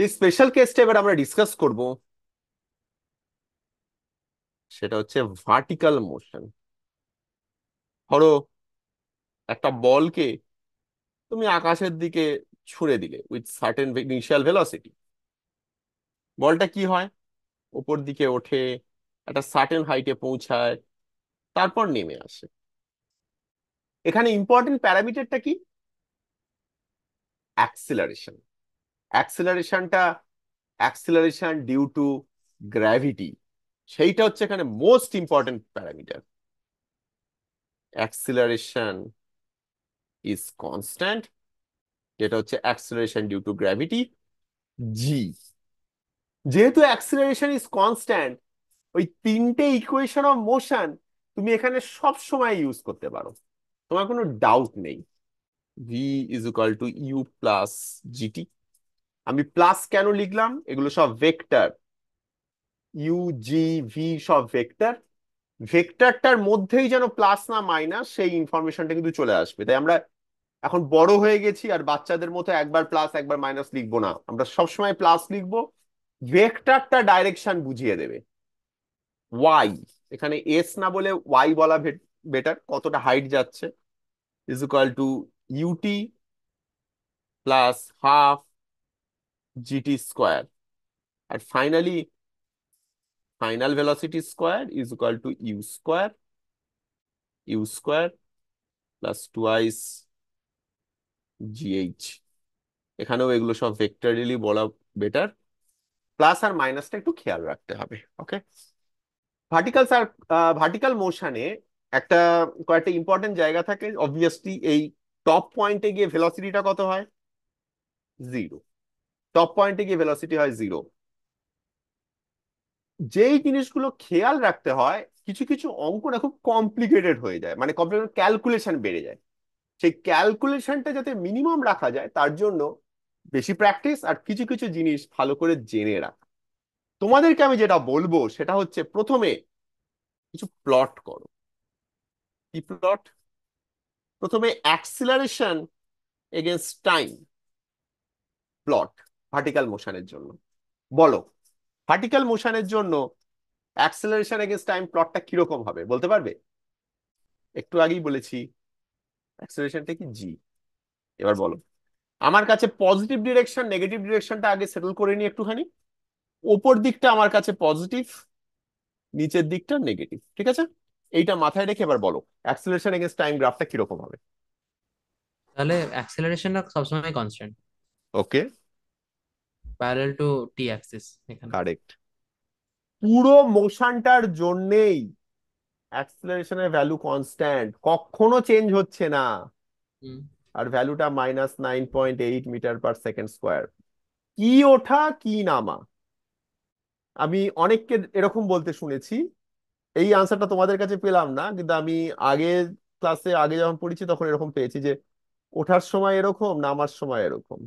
যে স্পেশাল কেসটা এবার আমরা ডিসকাস করব সেটা হচ্ছে ভার্টিক্যাল মোশন। ধরো একটা বলকে তুমি আকাশের দিকে ছুড়ে দিলে উইথ সার্টেন ইনিশিয়াল ভেলোসিটি। বলটা কি হয়, উপর দিকে ওঠে, একটা সার্টেন হাইটে পৌঁছায়, তারপর নেমে আসে। এখানে ইম্পর্টেন্ট প্যারামিটারটা কি? অ্যাক্সিলারেশন। অ্যাক্সিলারেশনটা অ্যাক্সিলারেশন ডিউ টু গ্র্যাভিটি, সেইটা হচ্ছে এখানে most important parameter. Acceleration is constant, যেটা হচ্ছে acceleration due to gravity, g. যেহেতু অ্যাক্সিলারেশন ইজ কনস্ট্যান্ট, ওই তিনটে ইকুয়েশন অফ মোশন তুমি এখানে সব সময় ইউজ করতে পারো, তোমার কোনো ডাউট নেই। V is equal to u plus gt. আমি প্লাস কেন লিখলাম? এগুলো সব ভেক্টর, ইউ জি ভি সব ভেক্টর। ভেক্টরটার মধ্যেই যেন প্লাস না মাইনাস সেই ইনফরমেশনটা কিন্তু চলে আসবে। তাই আমরা এখন বড় হয়ে গেছি, আর বাচ্চাদের মতো একবার প্লাস একবার মাইনাস লিখবো না, আমরা সবসময় প্লাস লিখবো। ভেক্টরটা ডাইরেকশন বুঝিয়ে দেবে। ওয়াই, এখানে এস না বলে ওয়াই বলা বেটার, কতটা হাইট যাচ্ছে, is equal to ut plus half gt square. আর finally final velocity square is equal to u square plus twice gh. এখানেও এগুলো সব ভেক্টরিয়ালি বলা বেটার। প্লাস আর মাইনাসটা একটু খেয়াল রাখতে হবে, ওকে। ভার্টিক্যাল স্যার, ভার্টিক্যাল মোশনে একটা কয়েকটা ইম্পর্টেন্ট জায়গা থাকে। অবভিয়াসলি এই টপ পয়েন্টে গিয়ে ভেলোসিটিটা কত হয়? জিরো। টপ পয়েন্টে গিয়ে ভেলোসিটি হয় জিরো। যেই জিনিসগুলো খেয়াল রাখতে হয়, কিছু কিছু অঙ্ক না খুব কমপ্লিকেটেড হয়ে যায়, মানে কমপ্লিকেটেড ক্যালকুলেশন বেড়ে যায়। সেই ক্যালকুলেশনটা যাতে মিনিমাম রাখা যায় তার জন্য বেশি প্র্যাকটিস আর কিছু কিছু জিনিস ভালো করে জেনে রাখা। তোমাদেরকে আমি যেটা বলবো সেটা হচ্ছে প্রথমে কিছু প্লট করো। কি প্লট? প্রথমে acceleration against time plot vertical মোশনের জন্য। বলো, ভার্টিক্যাল মোশনের জন্য অ্যাক্সিলারেশন এগেনস্ট টাইম প্লটটা কিরকম হবে বলতে পারবে? একটু আগেই বলেছি অ্যাক্সিলারেশনটা কি, জি। এবার বলো। আমার কাছে পজিটিভ ডিরেকশন নেগেটিভ ডিরেকশনটা আগে সেটেল করে নি একটুখানি। ওপর দিকটা আমার কাছে পজিটিভ, নিচের দিকটা নেগেটিভ, ঠিক আছে? এইটা মাথায় রেখে এবার বলো অ্যাক্সিলারেশন এগেনস্ট টাইম গ্রাফটা কিরকম হবে। তাহলে অ্যাক্সেলারেশনটা সবসময় constant, okay, parallel to T Axis এখানে। কারেক্ট। পুরো মোশনটার জন্যেই অ্যাক্সিলারেশনের ভ্যালু কনস্ট্যান্ট, কখনো চেঞ্জ হচ্ছে না। হুম। আর ভ্যালুটা -9.8 মিটার পার সেকেন্ড স্কোয়ার। কি ওঠা কি নামা, আমি অনেককে এরকম বলতে শুনেছি। এই আনসারটা তোমাদের কাছে পেলাম না, কিন্তু আমি আগে ক্লাসে আগে যখন পড়েছি তখন এরকম পেয়েছি যে ওঠার সময় এরকম, নামার সময় এরকম।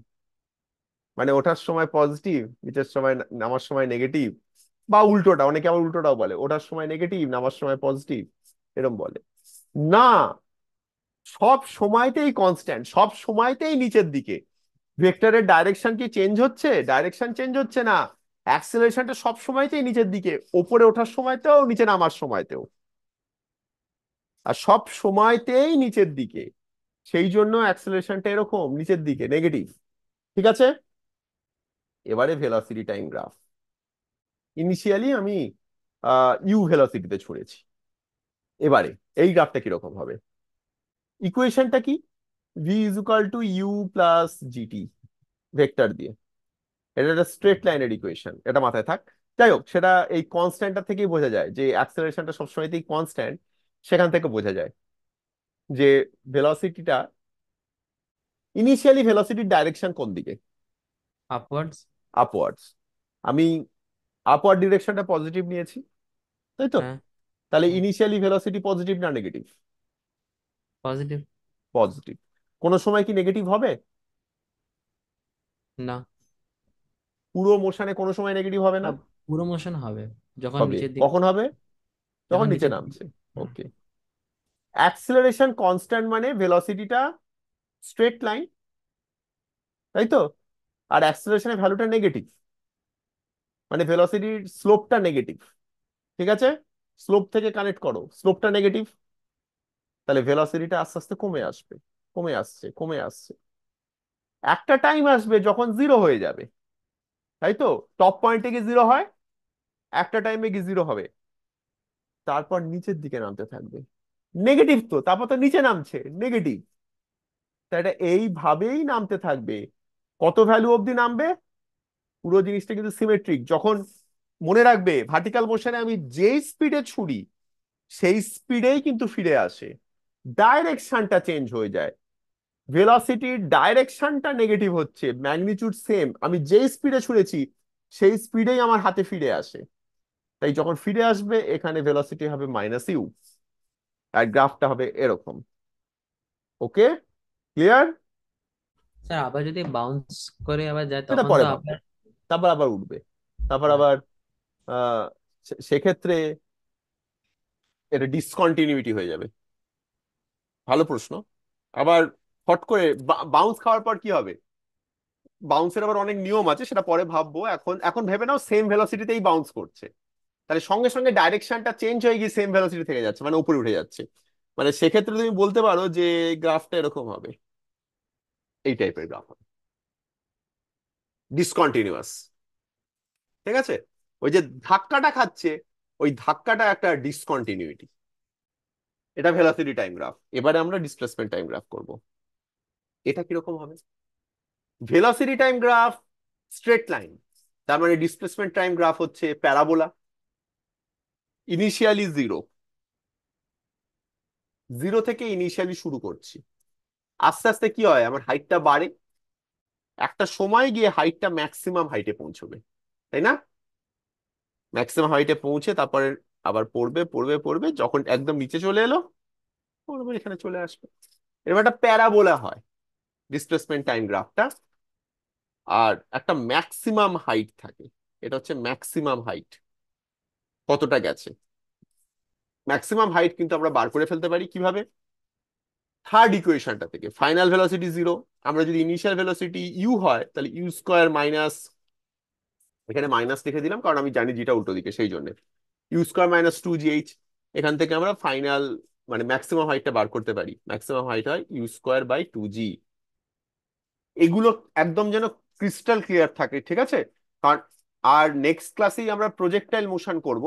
মানে ওঠার সময় পজিটিভ, নিচের সময় নামার সময় নেগেটিভ। বা উল্টোটা, অনেকে আবার উল্টোটাও বলে, ওঠার সময় নেগেটিভ নামার সময় পজিটিভ, এরকম বলে। না, সব সময়তেই কনস্ট্যান্ট, সব সময়তেই নিচের দিকে। ভেক্টরের ডাইরেকশন কি চেঞ্জ হচ্ছে? ডাইরেকশন চেঞ্জ হচ্ছে না। অ্যাক্সেলারেশনটা সব সময়তেই নিচের দিকে, ওপরে ওঠার সময়তেও নিচে নামার সময়তেও, আর সব সময়তেই নিচের দিকে। সেই জন্য অ্যাক্সেলারেশনটা এরকম নিচের দিকে নেগেটিভ, ঠিক আছে? এবারে ভেলোসিটি টাইম গ্রাফ। ইনিশিয়ালি আমি ইউ ভেলোসিটিতে ছুড়েছি। এবারে এই গ্রাফটা কিরকম হবে? ইকুয়েশনটা কি? V is equal to u plus gt, vector দিয়ে। এটা একটা স্ট্রেট লাইনের ইকুয়েশন, এটা মাথায় থাক। যাই হোক, সেটা এই কনস্ট্যান্টটা থেকেই বোঝা যায় যে অ্যাক্সেলারেশনটা সবসময়তেই কনস্ট্যান্ট। সেখান থেকে বোঝা যায় যে ভেলোসিটিটা, ইনিশিয়ালি ভেলোসিটির ডাইরেকশন কোন দিকে? আপওয়ার্ডস। আপওয়ার্ডস। আমি আপওয়ার্ড ডিরেকশনটা পজিটিভ নিয়েছি, তাই তো? হ্যাঁ। তাহলে হ্যাঁ। ইনিশিয়ালি ভেলোসিটি পজিটিভ না নেগেটিভ? পজিটিভ। পজিটিভ। কোন সময় কি নেগেটিভ হবে? না। পুরো মোশনে কোনো সময় নেগেটিভ হবে না। না, পুরো মোশন হবে যখন হবে নিচের দিকে। কখন হবে? যখন যখন নিচে নিচের দিকে। নামছে। হুম। ওকে। অ্যাক্সিলারেশন কনস্ট্যান্ট মানে ভেলোসিটিটা স্ট্রেট লাইন, তাই তো? আর অ্যাক্সেলারেশনের ভ্যালুটা নেগেটিভ, মানে ভেলোসিটির স্লোপটা নেগেটিভ। ঠিক আছে, স্লোপ থেকে কানেক্ট করো, স্লোপটা নেগেটিভ, তাহলে ভেলোসিটিটা আস্তে আস্তে কমে আসবে, কমে আসছে, কমে আসছে। একটা টাইম আসবে যখন জিরো হয়ে যাবে, তাই তো? টপ পয়েন্টে গিয়ে জিরো হয়, একটা টাইমে গিয়ে জিরো হবে, তারপর নিচের দিকে নামতে থাকবে। নেগেটিভ তো, তারপর তো নিচে নামছে, নেগেটিভ। তাই এটা এইভাবেই নামতে থাকবে। কত ভ্যালু অবধি নামবে? পুরো জিনিসটা কিন্তু সিমেট্রিক। যখন, মনে রাখবে, ভার্টিক্যাল মোশনে আমি যেই স্পিডে ছুড়ি সেই স্পিডেই কিন্তু ফিরে আসে, ডাইরেকশনটা চেঞ্জ হয়ে যায়। ভেলোসিটির ডাইরেকশনটা নেগেটিভ হচ্ছে, ম্যাগনিটিউড সেম, আমি যেই স্পিডে ছুঁড়েছি সেই স্পিডেই আমার হাতে ফিরে আসে। তাই যখন ফিরে আসবে এখানে ভেলোসিটি হবে -u, আর গ্রাফটা হবে এরকম। ওকে, ক্লিয়ার? স্যার আবার যদি বাউন্স করে আবার যায় সেটা তখন তো পরে ভাববো, আবার। তারপর আবার উঠবে, তারপর হ্যাঁ। আবার সেক্ষেত্রে এটা ডিসকন্টিনিউটি হয়ে যাবে। ভালো প্রশ্ন। আবার হট করে বাউন্স খাওয়ার পর কি হবে? বাউন্সের আবার অনেক নিয়ম আছে, সেটা পরে ভাববো। এখন এখন ভেবে নাও সেম ভেলোসিটিতেই বাউন্স করছে, তাহলে সঙ্গে সঙ্গে ডাইরেকশনটা চেঞ্জ হয়ে গিয়ে সেম ভেলোসিটি থেকে যাচ্ছে, মানে উপরে উঠে যাচ্ছে। মানে সেক্ষেত্রে তুমি বলতে পারো যে গ্রাফটা এরকম হবে, এই টাইপের গ্রাফ হবে, ডিসকন্টিনিউয়াস। ঠিক আছে, ওই যে ধাক্কাটা খাচ্ছে, ওই ধাক্কাটা একটা ডিসকন্টিনিউইটি। এটা ভেলোসিটি টাইম গ্রাফ। এবারে আমরা ডিসপ্লেসমেন্ট টাইম গ্রাফ করব। এটা কিরকম হবে? Velocity time graph straight line, তার মানে ডিসপ্লেসমেন্ট টাইম গ্রাফ হচ্ছে প্যারাবোলা। ইনিশিয়ালি জিরো, জিরো থেকে ইনিশিয়ালি শুরু করছি, আস্তে আস্তে কি হয়, আমার হাইটটা বাড়ে, একটা সময় গিয়ে হাইটটা ম্যাক্সিমাম হাইটে পৌঁছবে, তাই না? ম্যাক্সিমাম হাইটে পৌঁছে তারপরে আবার পড়বে পড়বে পড়বে, যখন একদম নিচে চলে এলো পড়বে, এখানে চলে আসবে। এরকম একটা প্যারাবোলা হয় ডিসপ্লেসমেন্ট টাইম গ্রাফটা। আর একটা ম্যাক্সিমাম হাইট থাকে, এটা হচ্ছে ম্যাক্সিমাম হাইট, কতটা গেছে। ম্যাক্সিমাম হাইট কিন্তু আমরা বার করে ফেলতে পারি কিভাবে? থার্ড ইকুয়েশনটা থেকে, ফাইনাল ভেলোসিটি জিরো, আমরা যদি ইনিশিয়াল ভেলোসিটি ইউ হয় তাহলে ইউ স্কোয়ার মাইনাস, এখানে মাইনাস লিখে দিলাম কারণ আমি জানি যেটা উল্টো দিকে, সেই জন্য ইউ স্কোয়ার -2gh। এখান থেকে আমরা ফাইনাল মানে ম্যাক্সিমাম হাইটটা বার করতে পারি, ম্যাক্সিমাম হাইট হয় u²/2g। এগুলো একদম যেন ক্রিস্টাল ক্লিয়ার থাকে, ঠিক আছে? কারণ আর নেক্সট ক্লাসেই আমরা প্রজেক্টাইল মোশন করব।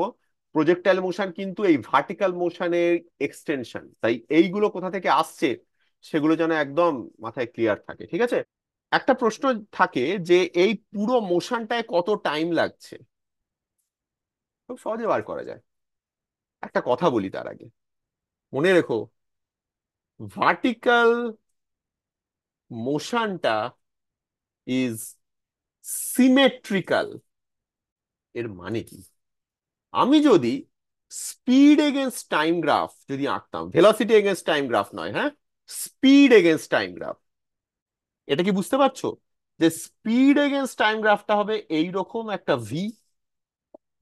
প্রজেক্টাইল মোশন কিন্তু এই ভার্টিক্যাল মোশনের এক্সটেনশন, তাই এইগুলো কোথা থেকে আসছে সেগুলো যেন একদম মাথায় ক্লিয়ার থাকে, ঠিক আছে? একটা প্রশ্ন থাকে যে এই পুরো মোশনটায় কত টাইম লাগছে, খুব সহজে বার করা যায়। একটা কথা বলি তার আগে, মনে রেখো, ভার্টিক্যাল মোশনটা ইজ সিমেট্রিক্যাল। এর মানে কি? আমি যদি স্পিড এগেনস্ট টাইম গ্রাফ যদি আঁকতাম, ভেলোসিটি এগেনস্ট টাইম গ্রাফ নয়, হ্যাঁ, স্পিড এগেনস্ট টাইম গ্রাফ, এটা কি বুঝতে পারছো? যে স্পিড এগেনস্ট টাইম গ্রাফটা হবে এইরকম একটা ভি,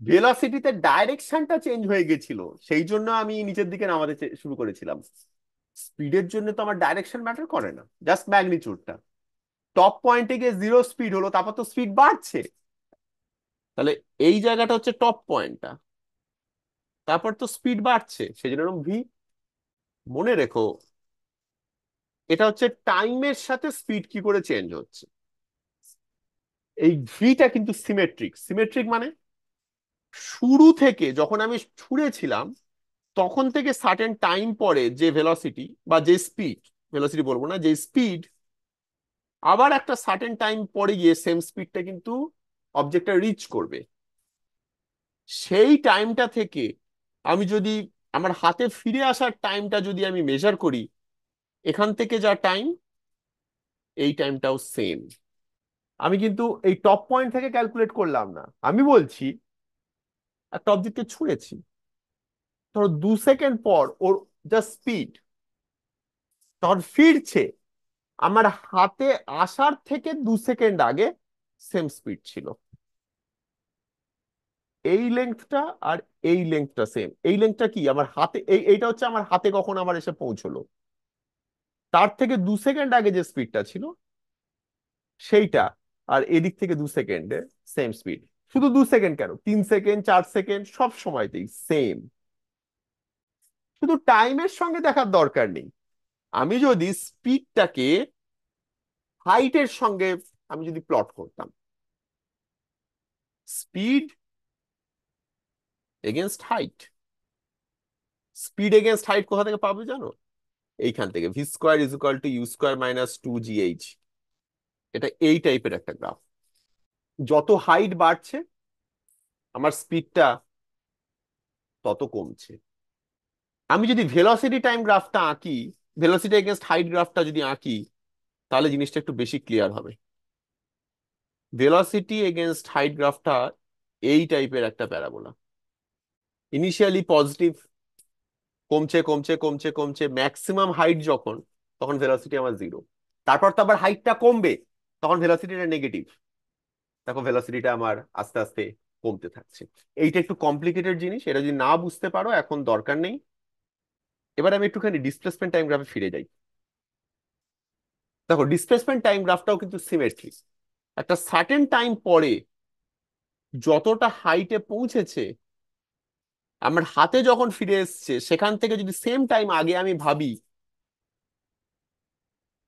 ভেলোসিটিতে ডাইরেকশনটা চেঞ্জ হয়ে গেছিল, সেই জন্য আমি নিচের দিকে নামাতে শুরু করেছিলাম। স্পিডের জন্য তো আমার ডাইরেকশন ম্যাটার করে না, জাস্ট ম্যাগনিটিউডটা। টপ পয়েন্টে গিয়ে জিরো স্পিড হলো, তারপর তো স্পিড বাড়ছে, তাহলে এই জায়গাটা হচ্ছে টপ পয়েন্টটা, তারপর তো স্পিড বাড়ছে, সেই জন্য ভি। মনে রেখো, এটা হচ্ছে টাইমের সাথে স্পিড কি করে চেঞ্জ হচ্ছে। এই ভিটা কিন্তু সিমেট্রিক। সিমেট্রিক মানে শুরু থেকে যখন আমি ছুঁড়েছিলাম তখন থেকে সার্টেন টাইম পরে যে ভেলোসিটি বা যে স্পিড, ভেলোসিটি বলবো না, যে স্পিড, আবার একটা সার্টেন টাইম পরে গিয়ে সেম স্পিডটা কিন্তু অবজেক্টটা রিচ করবে। সেই টাইমটা থেকে আমি যদি আমার হাতে ফিরে আসার টাইমটা যদি আমি মেজার করি, এখান থেকে যা টাইম, এই টাইমটাও সেম। আমি কিন্তু এই টপ পয়েন্ট থেকে ক্যালকুলেট করলাম না, আমি বলছি একটা অবজেক্টকে ছুঁড়েছি, ধরো 2 সেকেন্ড পর ওর যা স্পিড, তখন ফিরছে, আমার হাতে আসার থেকে 2 সেকেন্ড আগে সেম স্পিড ছিল। এই লেংথটা আর এই লেংথটা সেম। এই লেংথটা কি, আমার হাতে, এইটা হচ্ছে আমার হাতে কখন আমার এসে পৌঁছলো, তার থেকে 2 সেকেন্ড আগে যে স্পিডটা ছিল সেইটা। আর এদিক থেকে 2 সেকেন্ডে সেম স্পিড। শুধু 2 সেকেন্ড কেন, 3 সেকেন্ড, 4 সেকেন্ড, সব সময়তেই সেম। শুধু টাইমের সঙ্গে দেখার দরকার নেই। আমি যদি স্পিডটাকে হাইটের সঙ্গে আমি যদি প্লট করতাম, speed against height, speed against height কোথা থেকে পাবো জানো? এইখান থেকে v² = u² - 2gh। এটা এই টাইপের একটা গ্রাফ। যত হাইট বাড়ছে আমার স্পিডটা তত কমছে। আমি যদি ভেলোসিটি টাইম গ্রাফটা আঁকি, ভেলোসিটি এগেনস্ট হাইট গ্রাফটা যদি আঁকি, তাহলে জিনিসটা একটু বেশি ক্লিয়ার হবে। ভেলোসিটি এগেনস্ট হাইট গ্রাফটা এই টাইপের একটা প্যারাবোলা। ইনিশিয়ালি পজিটিভ, কমছে কমছে কমছে কমছে, ম্যাক্সিমাম হাইট যখন, তখন ভেলোসিটি আমার 0। তারপর তো আবার হাইটটা কমবে, তখন ভেলোসিটিটা নেগেটিভ। দেখো ভেলোসিটিটা আমার আস্তে আস্তে কমতে থাকছে। এইটা একটু কমপ্লিকেটেড জিনিস, এটা যদি না বুঝতে পারো এখন দরকার নেই। এবার আমি একটুখানি ডিসপ্লেসমেন্ট টাইম গ্রাফে ফিরে যাই। দেখো ডিসপ্লেসমেন্ট টাইম গ্রাফটাও কিন্তু সিমেট্রিক। একটা সার্টেন টাইম পরে যতটা হাইটে পৌঁছেছে, আমার হাতে যখন ফিরে এসছে সেখান থেকে যদি সেম টাইম আগে আমি ভাবি,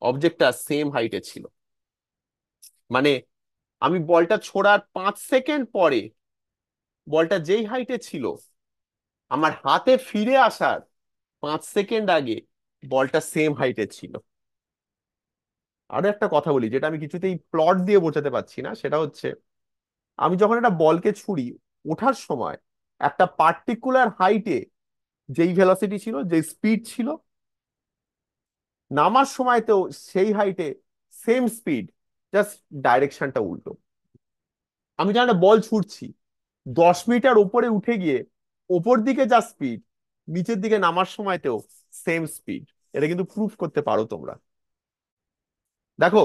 অবজেক্টটা সেম হাইটে ছিল। মানে আমি বলটা ছোড়ার 5 সেকেন্ড পরে বলটা যেই হাইটে ছিল, আমার হাতে ফিরে আসার 5 সেকেন্ড আগে বলটা সেম হাইটে ছিল। আরো একটা কথা বলি, যেটা আমি কিছুতেই প্লট দিয়ে বোঝাতে পারছি না, সেটা হচ্ছে আমি যখন একটা বলকে ছুড়ি, ওঠার সময় একটা পার্টিকুলার হাইটে যেই ভেলোসিটি ছিল, যেই স্পিড ছিল, নামার সময়তেও সেই হাইটে সেম স্পিড, জাস্ট ডাইরেকশনটা উল্টো। আমি যখন একটা বল ছুটছি, 10 মিটার উপরে উঠে গিয়ে ওপর দিকে যা স্পিড, নিচের দিকে নামার সময়তেও সেম স্পিড। এটা কিন্তু প্রুফ করতে পারো তোমরা। দেখো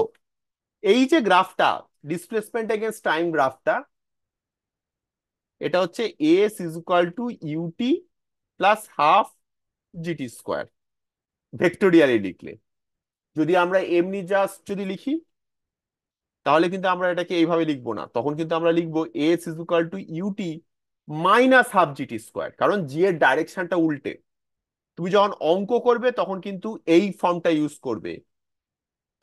এই যে গ্রাফটা, ডিসপ্লেসমেন্ট এগেইনস্ট টাইম গ্রাফটা, এটা হচ্ছে s = ut+½ ভেক্টোরিয়ালি লিখলে। যদি আমরা এমনি জাস্ট যদি লিখি, তাহলে কিন্তু আমরা এটাকে এইভাবে লিখবো না, তখন কিন্তু আমরা লিখবো s = ut−½ gt², কারণ জি এর ডাইরেকশনটা উল্টে। তুমি যখন অঙ্ক করবে তখন কিন্তু এই ফর্মটা ইউজ করবে।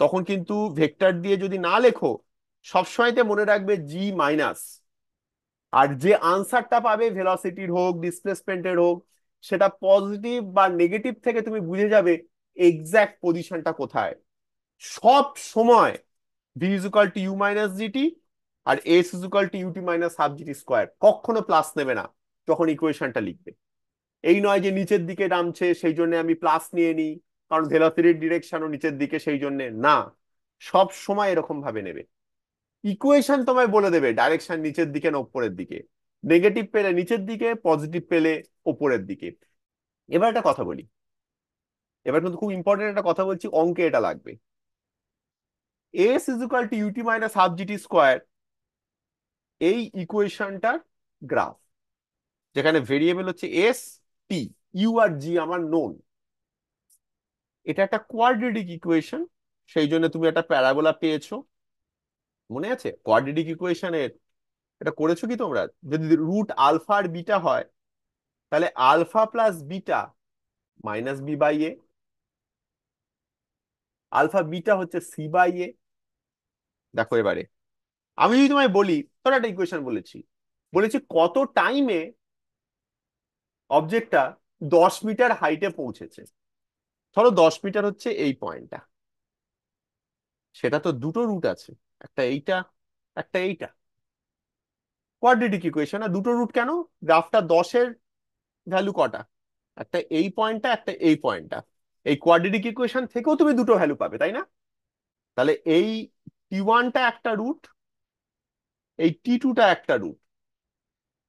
তখন কিন্তু ভেক্টর দিয়ে যদি না লেখো, সবসময়তে মনে রাখবে জি মাইনাস। আর যে আনসারটা পাবে, ভেলোসিটির হোক ডিসপ্লেসমেন্টের হোক, সেটা পজিটিভ বা নেগেটিভ থেকে তুমি বুঝে যাবে এক্সাক্ট পজিশনটা কোথায়। সব সময় v = u−gt আর s = ut−½ gt², কখনো প্লাস নেবে না যখন ইকুয়েশনটা লিখবে। এই নয় যে নিচের দিকে নামছে সেই জন্য আমি প্লাস নিয়ে নিই, কারণ ভেলোসিটির ডিরেকশনও নিচের দিকে সেই জন্য না। সব সময় এরকম ভাবে নেবে। ইকুয়েশন তোমায় বলে দেবে ডাইরেকশন নিচের দিকে না উপরের দিকে, নেগেটিভ পেলে নিচের দিকে, পজিটিভ পেলে উপরের দিকে। এবার একটা কথা বলি, এবার কিন্তু খুব ইম্পর্টেন্ট একটা কথা বলছি, অঙ্কে এটা লাগবে। s = ut−½ gt², এই ইকুয়েশনটার গ্রাফ, যেখানে ভেরিয়েবল হচ্ছে এস, টি, ইউ আর জি আমার নোন। এটা একটা কোয়াড্রেটিক ইকুয়েশন, সেই জন্য তুমি একটা প্যারাবোলা পেয়েছো। মনে আছে কোয়াড্রেটিক ইকুয়েশনের এটা করেছো কি তোমরা? যদি রুট আলফা আর বিটা হয়, তাহলে alpha plus beta minus b by a, alpha beta হচ্ছে সি বাই এ। দেখো এবারে আমি যদি তোমায় বলি, ধরো একটা ইকুয়েশন বলেছি, বলেছি কত টাইমে অবজেক্টটা 10 মিটার হাইটে পৌঁছেছে। ধরো 10 মিটার হচ্ছে এই পয়েন্টটা, সেটা তো দুটো রুট আছে, একটা এইটা, একটা এইটা। কোয়াড্রেটিক ইকুয়েশন, আর দুটো রুট কেন? গ্রাফটা 10-এর ভ্যালু কটা? একটা এই পয়েন্টটা, একটা এই পয়েন্টটা। এই কোয়াড্রেটিক ইকুয়েশন থেকেও তুমি দুটো ভ্যালু পাবে, তাই না? তাহলে এই t1টা একটা রুট, এই t2টা একটা রুট।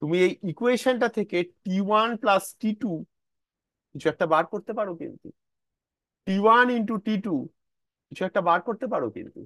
তুমি এই ইকুয়েশনটা থেকে t1 + t2 কিছু একটা বার করতে পারো, কিন্তু t1 × t2 কিছু একটা বার করতে পারো কিন্তু।